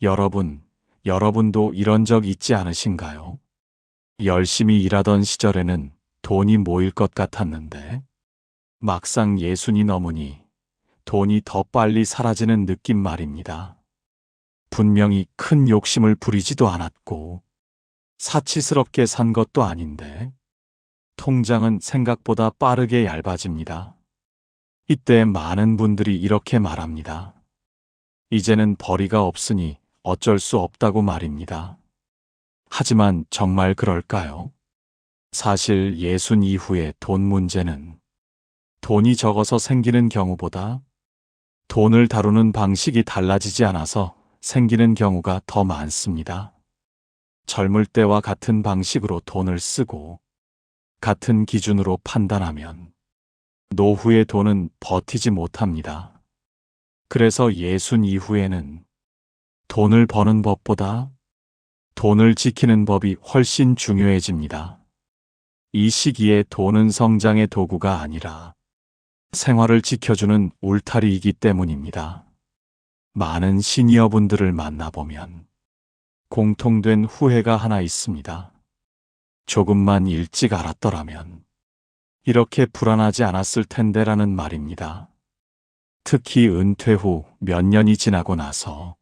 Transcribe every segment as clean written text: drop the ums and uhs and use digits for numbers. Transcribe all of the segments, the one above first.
여러분도 이런 적 있지 않으신가요? 열심히 일하던 시절에는 돈이 모일 것 같았는데 막상 예순이 넘으니 돈이 더 빨리 사라지는 느낌 말입니다. 분명히 큰 욕심을 부리지도 않았고 사치스럽게 산 것도 아닌데 통장은 생각보다 빠르게 얇아집니다. 이때 많은 분들이 이렇게 말합니다. 이제는 벌이가 없으니 어쩔 수 없다고 말입니다. 하지만 정말 그럴까요? 사실 예순 이후의 돈 문제는 돈이 적어서 생기는 경우보다 돈을 다루는 방식이 달라지지 않아서 생기는 경우가 더 많습니다. 젊을 때와 같은 방식으로 돈을 쓰고 같은 기준으로 판단하면 노후의 돈은 버티지 못합니다. 그래서 예순 이후에는 돈을 버는 법보다 돈을 지키는 법이 훨씬 중요해집니다. 이 시기에 돈은 성장의 도구가 아니라 생활을 지켜주는 울타리이기 때문입니다. 많은 시니어분들을 만나보면 공통된 후회가 하나 있습니다. 조금만 일찍 알았더라면 이렇게 불안하지 않았을 텐데라는 말입니다. 특히 은퇴 후 몇 년이 지나고 나서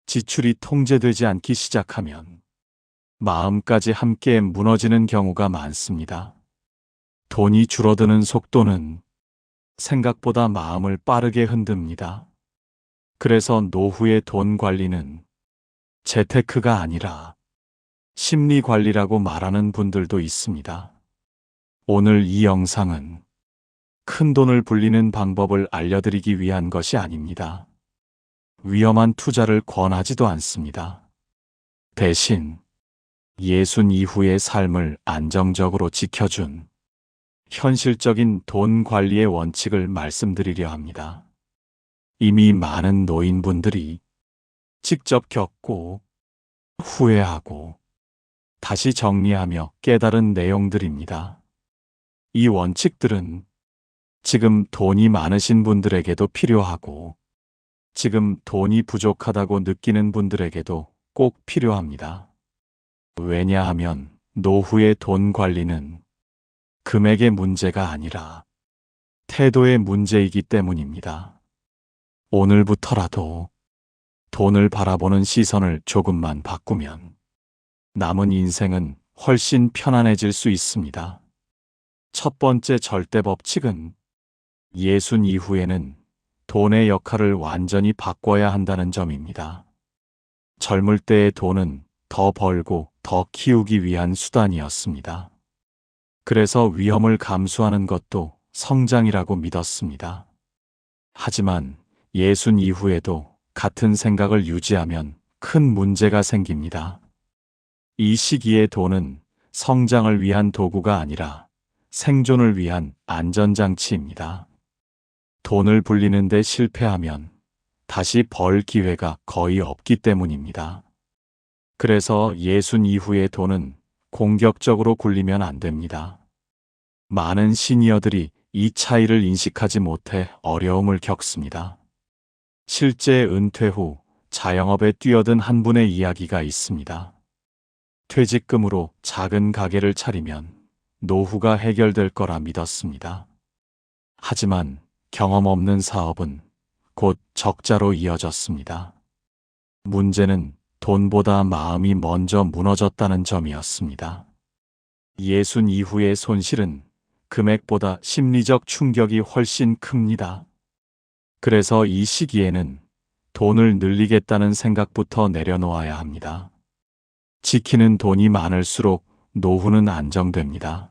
지출이 통제되지 않기 시작하면 마음까지 함께 무너지는 경우가 많습니다. 돈이 줄어드는 속도는 생각보다 마음을 빠르게 흔듭니다. 그래서 노후의 돈 관리는 재테크가 아니라 심리 관리라고 말하는 분들도 있습니다. 오늘 이 영상은 큰 돈을 불리는 방법을 알려드리기 위한 것이 아닙니다. 위험한 투자를 권하지도 않습니다. 대신 예순 이후의 삶을 안정적으로 지켜준 현실적인 돈 관리의 원칙을 말씀드리려 합니다. 이미 많은 노인분들이 직접 겪고 후회하고 다시 정리하며 깨달은 내용들입니다. 이 원칙들은 지금 돈이 많으신 분들에게도 필요하고 지금 돈이 부족하다고 느끼는 분들에게도 꼭 필요합니다. 왜냐하면 노후의 돈 관리는 금액의 문제가 아니라 태도의 문제이기 때문입니다. 오늘부터라도 돈을 바라보는 시선을 조금만 바꾸면 남은 인생은 훨씬 편안해질 수 있습니다. 첫 번째 절대 법칙은 예순 이후에는 돈의 역할을 완전히 바꿔야 한다는 점입니다. 젊을 때의 돈은 더 벌고 더 키우기 위한 수단이었습니다. 그래서 위험을 감수하는 것도 성장이라고 믿었습니다. 하지만 예순 이후에도 같은 생각을 유지하면 큰 문제가 생깁니다. 이 시기에 돈은 성장을 위한 도구가 아니라 생존을 위한 안전장치입니다. 돈을 불리는데 실패하면 다시 벌 기회가 거의 없기 때문입니다. 그래서 예순 이후의 돈은 공격적으로 굴리면 안 됩니다. 많은 시니어들이 이 차이를 인식하지 못해 어려움을 겪습니다. 실제 은퇴 후 자영업에 뛰어든 한 분의 이야기가 있습니다. 퇴직금으로 작은 가게를 차리면 노후가 해결될 거라 믿었습니다. 하지만 경험 없는 사업은 곧 적자로 이어졌습니다. 문제는 돈보다 마음이 먼저 무너졌다는 점이었습니다. 예순 이후의 손실은 금액보다 심리적 충격이 훨씬 큽니다. 그래서 이 시기에는 돈을 늘리겠다는 생각부터 내려놓아야 합니다. 지키는 돈이 많을수록 노후는 안정됩니다.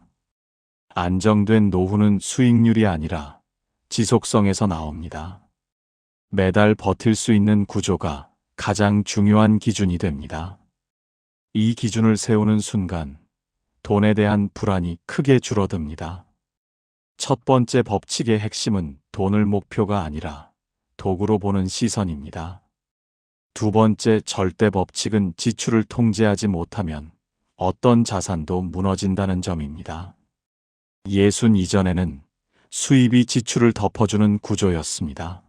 안정된 노후는 수익률이 아니라 지속성에서 나옵니다. 매달 버틸 수 있는 구조가 가장 중요한 기준이 됩니다. 이 기준을 세우는 순간 돈에 대한 불안이 크게 줄어듭니다. 첫 번째 법칙의 핵심은 돈을 목표가 아니라 도구로 보는 시선입니다. 두 번째 절대 법칙은 지출을 통제하지 못하면 어떤 자산도 무너진다는 점입니다. 예순 이전에는 수입이 지출을 덮어주는 구조였습니다.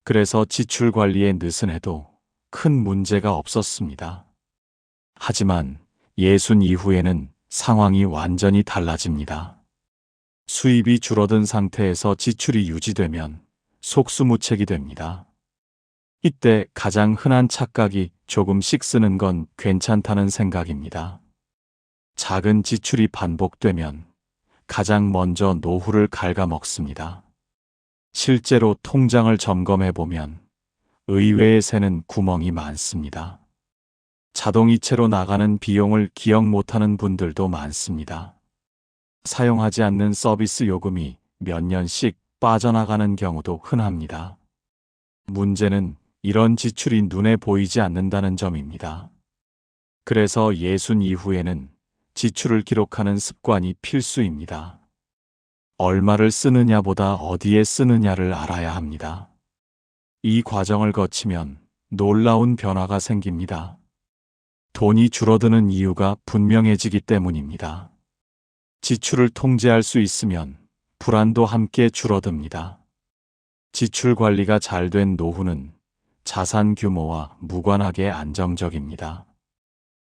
그래서 지출 관리에 느슨해도 큰 문제가 없었습니다. 하지만 예순 이후에는 상황이 완전히 달라집니다. 수입이 줄어든 상태에서 지출이 유지되면 속수무책이 됩니다. 이때 가장 흔한 착각이 조금씩 쓰는 건 괜찮다는 생각입니다. 작은 지출이 반복되면 가장 먼저 노후를 갉아먹습니다. 실제로 통장을 점검해 보면 의외의 새는 구멍이 많습니다. 자동이체로 나가는 비용을 기억 못하는 분들도 많습니다. 사용하지 않는 서비스 요금이 몇 년씩 빠져나가는 경우도 흔합니다. 문제는 이런 지출이 눈에 보이지 않는다는 점입니다. 그래서 예순 이후에는 지출을 기록하는 습관이 필수입니다. 얼마를 쓰느냐보다 어디에 쓰느냐를 알아야 합니다. 이 과정을 거치면 놀라운 변화가 생깁니다. 돈이 줄어드는 이유가 분명해지기 때문입니다. 지출을 통제할 수 있으면 불안도 함께 줄어듭니다. 지출 관리가 잘 된 노후는 자산 규모와 무관하게 안정적입니다.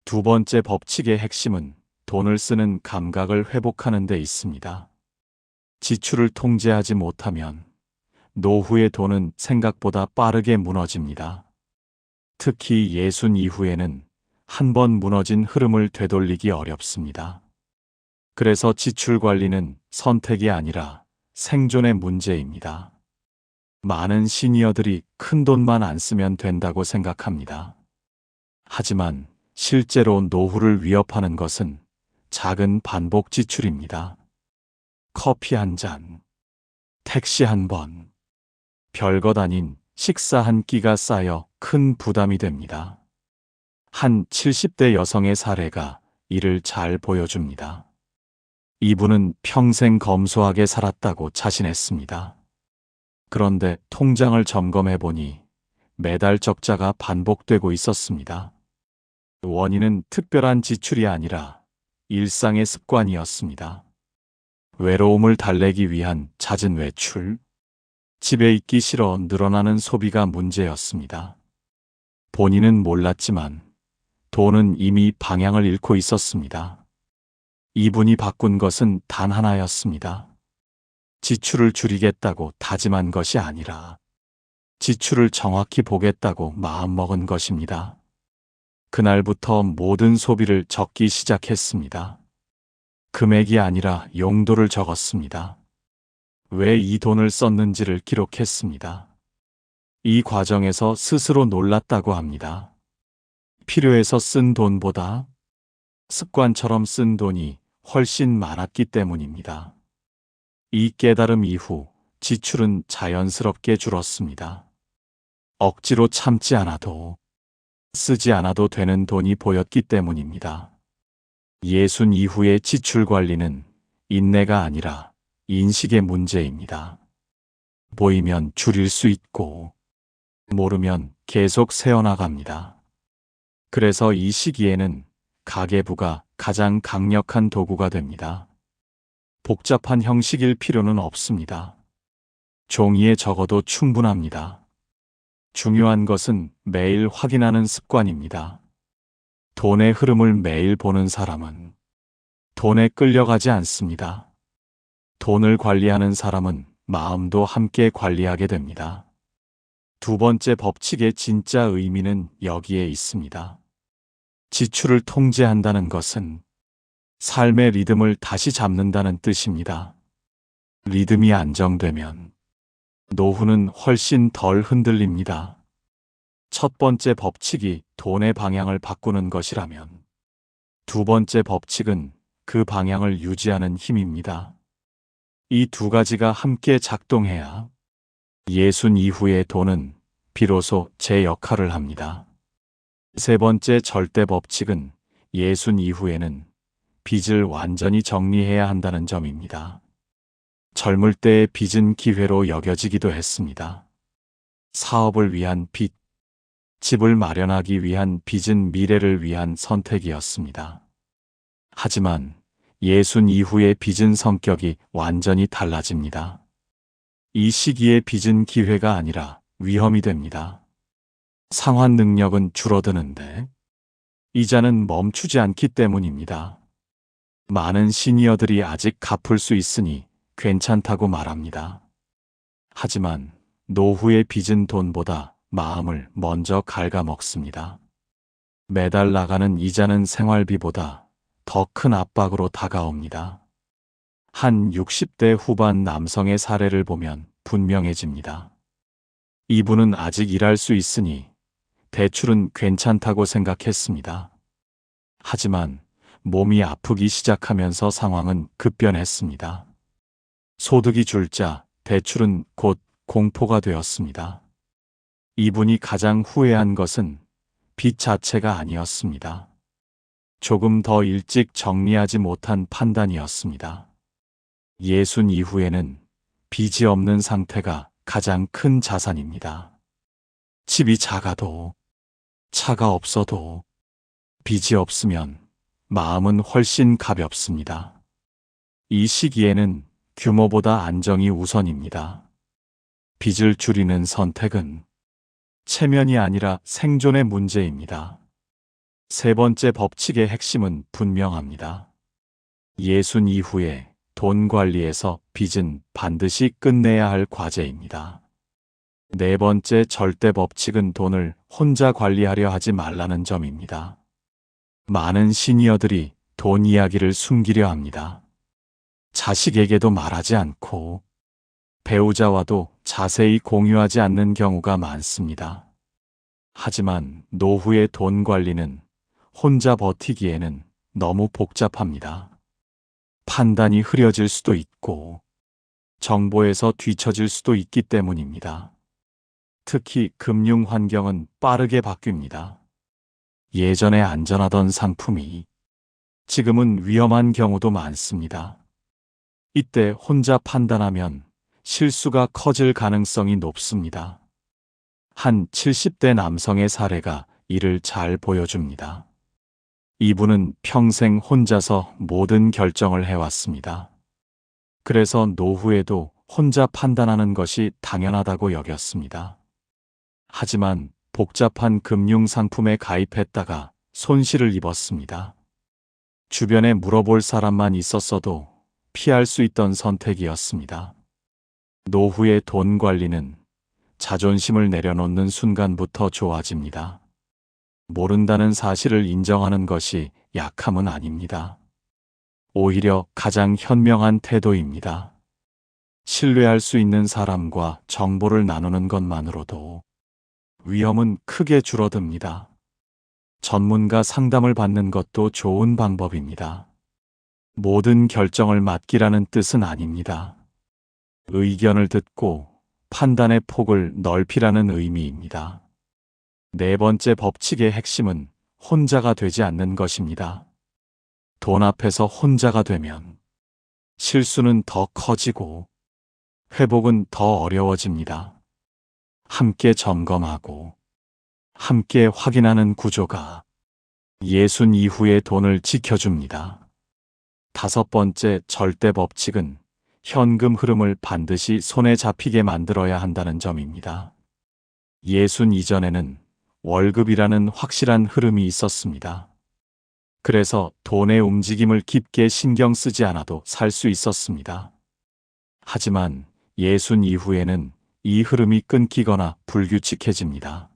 두 번째 법칙의 핵심은 돈을 쓰는 감각을 회복하는 데 있습니다. 지출을 통제하지 못하면 노후의 돈은 생각보다 빠르게 무너집니다. 특히 예순 이후에는 한 번 무너진 흐름을 되돌리기 어렵습니다. 그래서 지출 관리는 선택이 아니라 생존의 문제입니다. 많은 시니어들이 큰 돈만 안 쓰면 된다고 생각합니다. 하지만 실제로 노후를 위협하는 것은 작은 반복 지출입니다. 커피 한 잔, 택시 한 번, 별것 아닌 식사 한 끼가 쌓여 큰 부담이 됩니다. 한 70대 여성의 사례가 이를 잘 보여줍니다. 이분은 평생 검소하게 살았다고 자신했습니다. 그런데 통장을 점검해 보니 매달 적자가 반복되고 있었습니다. 원인은 특별한 지출이 아니라 일상의 습관이었습니다. 외로움을 달래기 위한 잦은 외출, 집에 있기 싫어 늘어나는 소비가 문제였습니다. 본인은 몰랐지만 돈은 이미 방향을 잃고 있었습니다. 이분이 바꾼 것은 단 하나였습니다. 지출을 줄이겠다고 다짐한 것이 아니라 지출을 정확히 보겠다고 마음먹은 것입니다. 그날부터 모든 소비를 적기 시작했습니다. 금액이 아니라 용도를 적었습니다. 왜 이 돈을 썼는지를 기록했습니다. 이 과정에서 스스로 놀랐다고 합니다. 필요해서 쓴 돈보다 습관처럼 쓴 돈이 훨씬 많았기 때문입니다. 이 깨달음 이후 지출은 자연스럽게 줄었습니다. 억지로 참지 않아도 쓰지 않아도 되는 돈이 보였기 때문입니다. 예순 이후의 지출 관리는 인내가 아니라 인식의 문제입니다. 보이면 줄일 수 있고 모르면 계속 새어나갑니다. 그래서 이 시기에는 가계부가 가장 강력한 도구가 됩니다. 복잡한 형식일 필요는 없습니다. 종이에 적어도 충분합니다. 중요한 것은 매일 확인하는 습관입니다. 돈의 흐름을 매일 보는 사람은 돈에 끌려가지 않습니다. 돈을 관리하는 사람은 마음도 함께 관리하게 됩니다. 두 번째 법칙의 진짜 의미는 여기에 있습니다. 지출을 통제한다는 것은 삶의 리듬을 다시 잡는다는 뜻입니다. 리듬이 안정되면 노후는 훨씬 덜 흔들립니다. 첫 번째 법칙이 돈의 방향을 바꾸는 것이라면 두 번째 법칙은 그 방향을 유지하는 힘입니다. 이 두 가지가 함께 작동해야 예순 이후의 돈은 비로소 제 역할을 합니다. 세 번째 절대 법칙은 예순 이후에는 빚을 완전히 정리해야 한다는 점입니다. 젊을 때의 빚은 기회로 여겨지기도 했습니다. 사업을 위한 빚, 집을 마련하기 위한 빚은 미래를 위한 선택이었습니다. 하지만 예순 이후의 빚은 성격이 완전히 달라집니다. 이 시기에 빚은 기회가 아니라 위험이 됩니다. 상환 능력은 줄어드는데 이자는 멈추지 않기 때문입니다. 많은 시니어들이 아직 갚을 수 있으니 괜찮다고 말합니다. 하지만 노후에 빚은 돈보다 마음을 먼저 갉아먹습니다. 매달 나가는 이자는 생활비보다 더 큰 압박으로 다가옵니다. 한 60대 후반 남성의 사례를 보면 분명해집니다. 이분은 아직 일할 수 있으니 대출은 괜찮다고 생각했습니다. 하지만 몸이 아프기 시작하면서 상황은 급변했습니다. 소득이 줄자 대출은 곧 공포가 되었습니다. 이분이 가장 후회한 것은 빚 자체가 아니었습니다. 조금 더 일찍 정리하지 못한 판단이었습니다. 예순 이후에는 빚이 없는 상태가 가장 큰 자산입니다. 집이 작아도, 차가 없어도, 빚이 없으면 마음은 훨씬 가볍습니다. 이 시기에는 규모보다 안정이 우선입니다. 빚을 줄이는 선택은 체면이 아니라 생존의 문제입니다. 세 번째 법칙의 핵심은 분명합니다. 예순 이후에 돈 관리에서 빚은 반드시 끝내야 할 과제입니다. 네 번째 절대 법칙은 돈을 혼자 관리하려 하지 말라는 점입니다. 많은 시니어들이 돈 이야기를 숨기려 합니다. 자식에게도 말하지 않고 배우자와도 자세히 공유하지 않는 경우가 많습니다. 하지만 노후의 돈 관리는 혼자 버티기에는 너무 복잡합니다. 판단이 흐려질 수도 있고 정보에서 뒤처질 수도 있기 때문입니다. 특히 금융 환경은 빠르게 바뀝니다. 예전에 안전하던 상품이 지금은 위험한 경우도 많습니다. 이때 혼자 판단하면 실수가 커질 가능성이 높습니다. 한 70대 남성의 사례가 이를 잘 보여줍니다. 이분은 평생 혼자서 모든 결정을 해왔습니다. 그래서 노후에도 혼자 판단하는 것이 당연하다고 여겼습니다. 하지만 복잡한 금융 상품에 가입했다가 손실을 입었습니다. 주변에 물어볼 사람만 있었어도 피할 수 있던 선택이었습니다. 노후의 돈 관리는 자존심을 내려놓는 순간부터 좋아집니다. 모른다는 사실을 인정하는 것이 약함은 아닙니다. 오히려 가장 현명한 태도입니다. 신뢰할 수 있는 사람과 정보를 나누는 것만으로도 위험은 크게 줄어듭니다. 전문가 상담을 받는 것도 좋은 방법입니다. 모든 결정을 맡기라는 뜻은 아닙니다. 의견을 듣고 판단의 폭을 넓히라는 의미입니다. 네 번째 법칙의 핵심은 혼자가 되지 않는 것입니다. 돈 앞에서 혼자가 되면 실수는 더 커지고 회복은 더 어려워집니다. 함께 점검하고 함께 확인하는 구조가 예순 이후의 돈을 지켜줍니다. 다섯 번째 절대 법칙은 현금 흐름을 반드시 손에 잡히게 만들어야 한다는 점입니다. 예순 이전에는 월급이라는 확실한 흐름이 있었습니다. 그래서 돈의 움직임을 깊게 신경 쓰지 않아도 살 수 있었습니다. 하지만 예순 이후에는 이 흐름이 끊기거나 불규칙해집니다.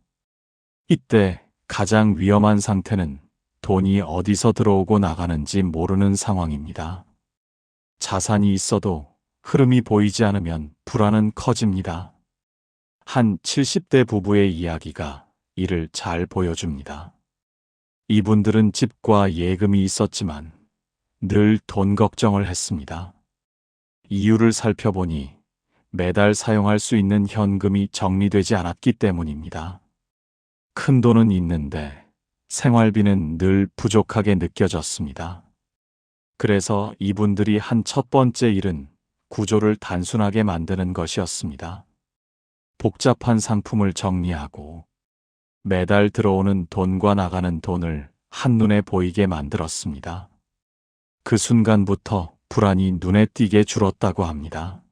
이때 가장 위험한 상태는 돈이 어디서 들어오고 나가는지 모르는 상황입니다. 자산이 있어도 흐름이 보이지 않으면 불안은 커집니다. 한 70대 부부의 이야기가 이를 잘 보여줍니다. 이분들은 집과 예금이 있었지만 늘 돈 걱정을 했습니다. 이유를 살펴보니 매달 사용할 수 있는 현금이 정리되지 않았기 때문입니다. 큰 돈은 있는데 생활비는 늘 부족하게 느껴졌습니다. 그래서 이분들이 한 첫 번째 일은 구조를 단순하게 만드는 것이었습니다. 복잡한 상품을 정리하고 매달 들어오는 돈과 나가는 돈을 한눈에 보이게 만들었습니다. 그 순간부터 불안이 눈에 띄게 줄었다고 합니다.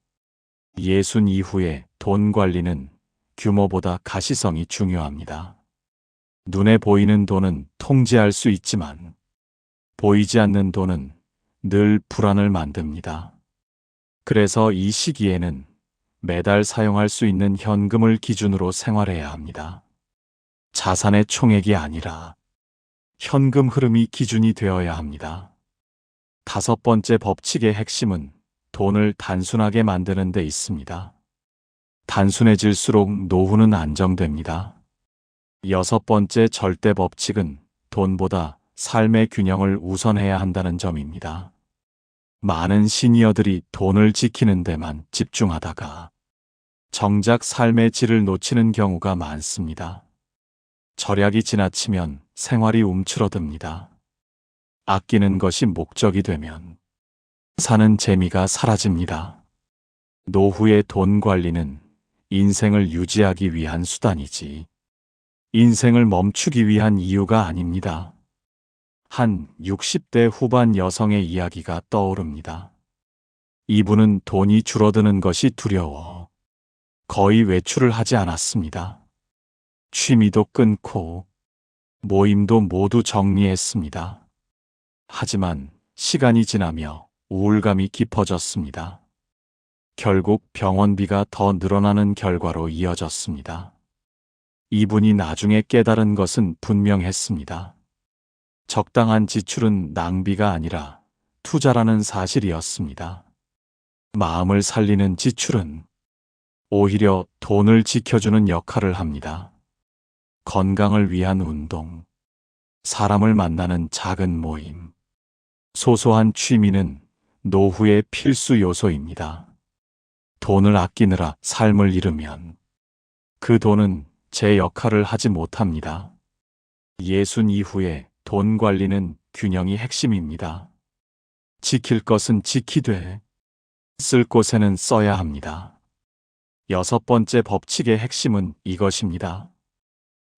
예순 이후에 돈 관리는 규모보다 가시성이 중요합니다. 눈에 보이는 돈은 통제할 수 있지만 보이지 않는 돈은 늘 불안을 만듭니다. 그래서 이 시기에는 매달 사용할 수 있는 현금을 기준으로 생활해야 합니다. 자산의 총액이 아니라 현금 흐름이 기준이 되어야 합니다. 다섯 번째 법칙의 핵심은 돈을 단순하게 만드는 데 있습니다. 단순해질수록 노후는 안정됩니다. 여섯 번째 절대 법칙은 돈보다 삶의 균형을 우선해야 한다는 점입니다. 많은 시니어들이 돈을 지키는 데만 집중하다가 정작 삶의 질을 놓치는 경우가 많습니다. 절약이 지나치면 생활이 움츠러듭니다. 아끼는 것이 목적이 되면 사는 재미가 사라집니다. 노후의 돈 관리는 인생을 유지하기 위한 수단이지 인생을 멈추기 위한 이유가 아닙니다. 한 60대 후반 여성의 이야기가 떠오릅니다. 이분은 돈이 줄어드는 것이 두려워 거의 외출을 하지 않았습니다. 취미도 끊고 모임도 모두 정리했습니다. 하지만 시간이 지나며 우울감이 깊어졌습니다. 결국 병원비가 더 늘어나는 결과로 이어졌습니다. 이분이 나중에 깨달은 것은 분명했습니다. 적당한 지출은 낭비가 아니라 투자라는 사실이었습니다. 마음을 살리는 지출은 오히려 돈을 지켜주는 역할을 합니다. 건강을 위한 운동, 사람을 만나는 작은 모임, 소소한 취미는 노후의 필수 요소입니다. 돈을 아끼느라 삶을 잃으면 그 돈은 제 역할을 하지 못합니다. 예순 이후에 돈 관리는 균형이 핵심입니다. 지킬 것은 지키되 쓸 곳에는 써야 합니다. 여섯 번째 법칙의 핵심은 이것입니다.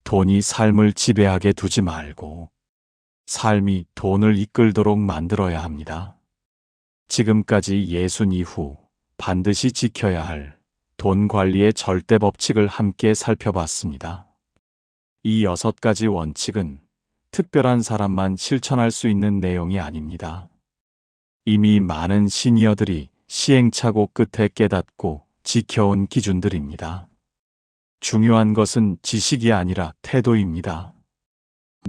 돈이 삶을 지배하게 두지 말고 삶이 돈을 이끌도록 만들어야 합니다. 지금까지 예순 이후 반드시 지켜야 할 돈 관리의 절대 법칙을 함께 살펴봤습니다. 이 6가지 원칙은 특별한 사람만 실천할 수 있는 내용이 아닙니다. 이미 많은 시니어들이 시행착오 끝에 깨닫고 지켜온 기준들입니다. 중요한 것은 지식이 아니라 태도입니다.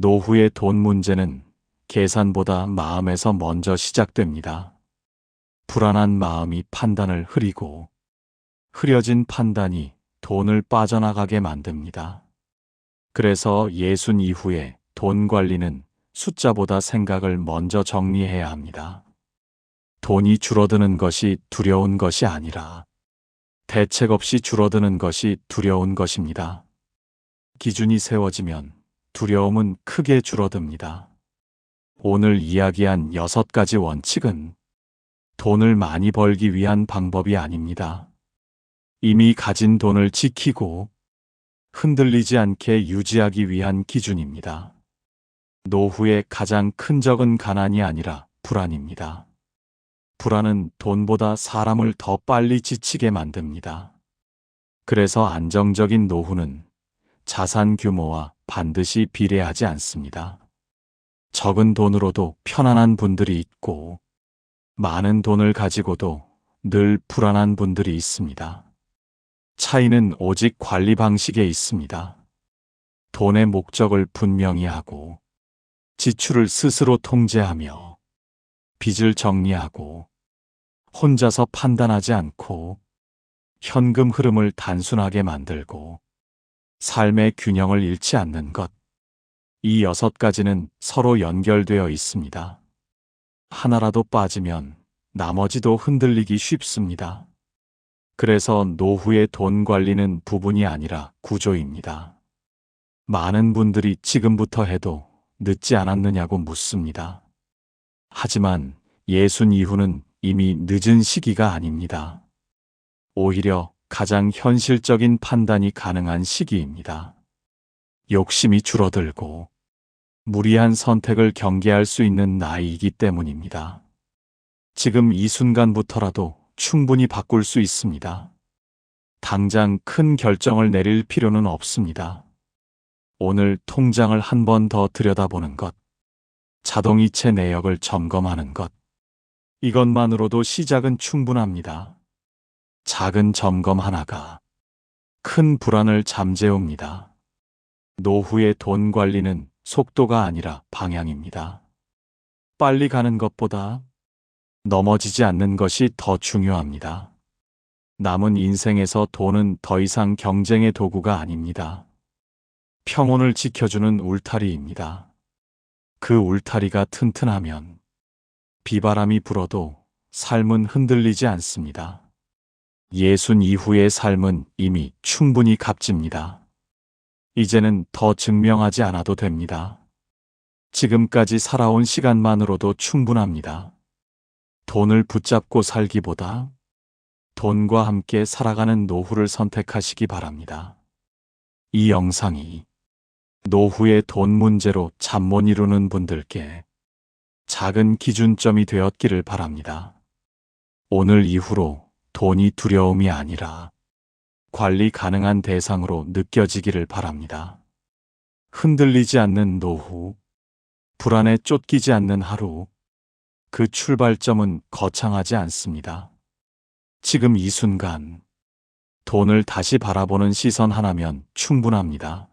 노후의 돈 문제는 계산보다 마음에서 먼저 시작됩니다. 불안한 마음이 판단을 흐리고 흐려진 판단이 돈을 빠져나가게 만듭니다. 그래서 예순 이후에 돈 관리는 숫자보다 생각을 먼저 정리해야 합니다. 돈이 줄어드는 것이 두려운 것이 아니라 대책 없이 줄어드는 것이 두려운 것입니다. 기준이 세워지면 두려움은 크게 줄어듭니다. 오늘 이야기한 6가지 원칙은 돈을 많이 벌기 위한 방법이 아닙니다. 이미 가진 돈을 지키고 흔들리지 않게 유지하기 위한 기준입니다. 노후의 가장 큰 적은 가난이 아니라 불안입니다. 불안은 돈보다 사람을 더 빨리 지치게 만듭니다. 그래서 안정적인 노후는 자산 규모와 반드시 비례하지 않습니다. 적은 돈으로도 편안한 분들이 있고 많은 돈을 가지고도 늘 불안한 분들이 있습니다. 차이는 오직 관리 방식에 있습니다. 돈의 목적을 분명히 하고 지출을 스스로 통제하며 빚을 정리하고 혼자서 판단하지 않고 현금 흐름을 단순하게 만들고 삶의 균형을 잃지 않는 것. 이 6가지는 서로 연결되어 있습니다. 하나라도 빠지면 나머지도 흔들리기 쉽습니다. 그래서 노후의 돈 관리는 부분이 아니라 구조입니다. 많은 분들이 지금부터 해도 늦지 않았느냐고 묻습니다. 하지만 예순 이후는 이미 늦은 시기가 아닙니다. 오히려 가장 현실적인 판단이 가능한 시기입니다. 욕심이 줄어들고 무리한 선택을 경계할 수 있는 나이이기 때문입니다. 지금 이 순간부터라도 충분히 바꿀 수 있습니다. 당장 큰 결정을 내릴 필요는 없습니다. 오늘 통장을 한 번 더 들여다보는 것, 자동이체 내역을 점검하는 것, 이것만으로도 시작은 충분합니다. 작은 점검 하나가 큰 불안을 잠재웁니다. 노후의 돈 관리는 속도가 아니라 방향입니다. 빨리 가는 것보다 넘어지지 않는 것이 더 중요합니다. 남은 인생에서 돈은 더 이상 경쟁의 도구가 아닙니다. 평온을 지켜주는 울타리입니다. 그 울타리가 튼튼하면 비바람이 불어도 삶은 흔들리지 않습니다. 예순 이후의 삶은 이미 충분히 값집니다. 이제는 더 증명하지 않아도 됩니다. 지금까지 살아온 시간만으로도 충분합니다. 돈을 붙잡고 살기보다 돈과 함께 살아가는 노후를 선택하시기 바랍니다. 이 영상이 노후의 돈 문제로 잠 못 이루는 분들께 작은 기준점이 되었기를 바랍니다. 오늘 이후로 돈이 두려움이 아니라 관리 가능한 대상으로 느껴지기를 바랍니다. 흔들리지 않는 노후, 불안에 쫓기지 않는 하루, 그 출발점은 거창하지 않습니다. 지금 이 순간, 돈을 다시 바라보는 시선 하나면 충분합니다.